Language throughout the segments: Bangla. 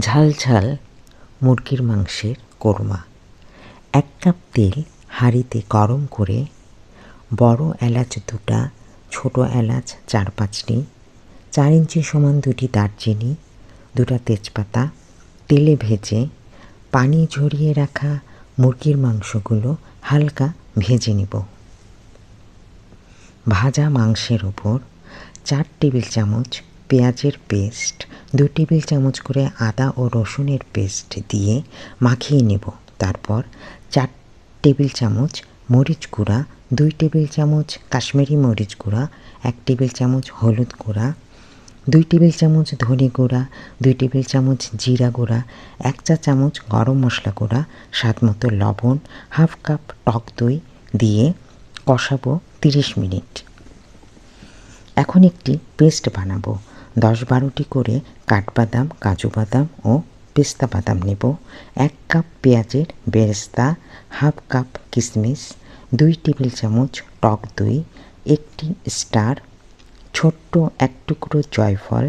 ঝাল ঝাল মুরগির মাংসের কোরমা। 1 কাপ তেল হাঁড়িতে গরম করে বড় এলাচ 2টা, ছোট এলাচ 4-5টি, 4 ইঞ্চি সমান 2টি দারচিনি, 2টা তেজপাতা তেলে ভেজে পানি ঝরিয়ে রাখা মুরগির মাংসগুলো হালকা ভেজে নেব। ভাজা মাংসের ওপর 4 টেবিল চামচ পেঁয়াজের পেস্ট, 2 টেবিল চামচ করে আদা ও রসুনের পেস্ট দিয়ে মাখিয়ে নেব। তারপর 4 টেবিল চামচ মরিচ গুঁড়া, 2 টেবিল চামচ কাশ্মীরি মরিচ গুঁড়া, 1 টেবিল চামচ হলুদ গুঁড়া, 2 টেবিল চামচ ধনে গুঁড়া, 2 টেবিল চামচ জিরা গুঁড়া, 1 চা চামচ গরম মশলা গুঁড়া, স্বাদমতো লবণ, হাফ কাপ টক দই দিয়ে কষাবো 30 মিনিট। এখন একটি পেস্ট বানাবো। 10-12টি করে কাঠবাদাম, কাজু বাদাম ও পেস্তা বাদাম নেব। 1 কাপ পেঁয়াজের বেরেস্তা, হাফ কাপ কিশমিশ, 2 টেবিল চামচ টক দই, 1টি স্টার, ছোট্ট 1 টুকরো জয়ফল,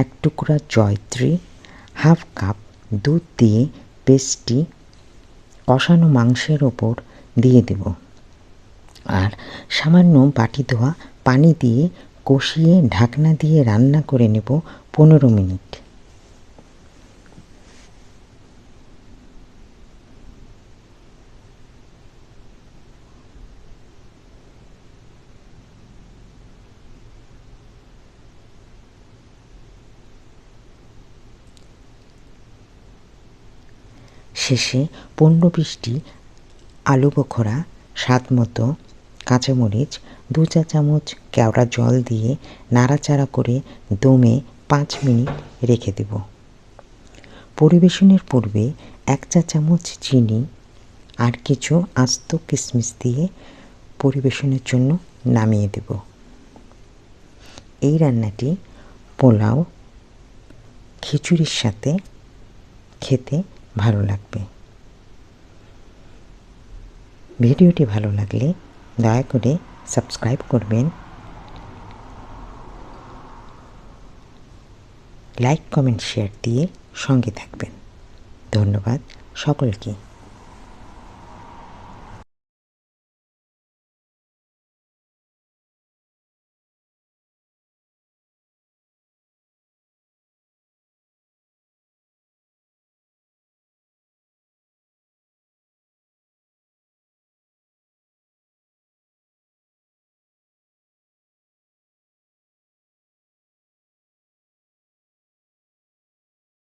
1 টুকরা জয়ত্রী, হাফ কাপ দুধ দিয়ে পেস্টটি কষানো মাংসের ওপর দিয়ে দেব। আর সামান্য বাটি ধোয়া পানি দিয়ে কষিয়ে ঢাকনা দিয়ে রান্না করে নেব 15 মিনিট। শেষে 15-20টি আলু বোখরা, স্বাদ মতো কাঁচামরিচ, 2 চা চামচ কেওড়া জল দিয়ে নাড়াচাড়া করে দমে 5 মিনিট রেখে দেব। পরিবেশনের পূর্বে 1 চা চামচ চিনি আর কিছু আস্ত কিশমিশ দিয়ে পরিবেশনের জন্য নামিয়ে দেব। এই রান্নাটি পোলাও, খিচুড়ির সাথে খেতে ভালো লাগবে। ভিডিওটি ভালো লাগলে দয়া করে সাবস্ক্রাইব করবেন, লাইক, কমেন্ট, শেয়ার দিয়ে সঙ্গে থাকবেন। ধন্যবাদ সকলকে।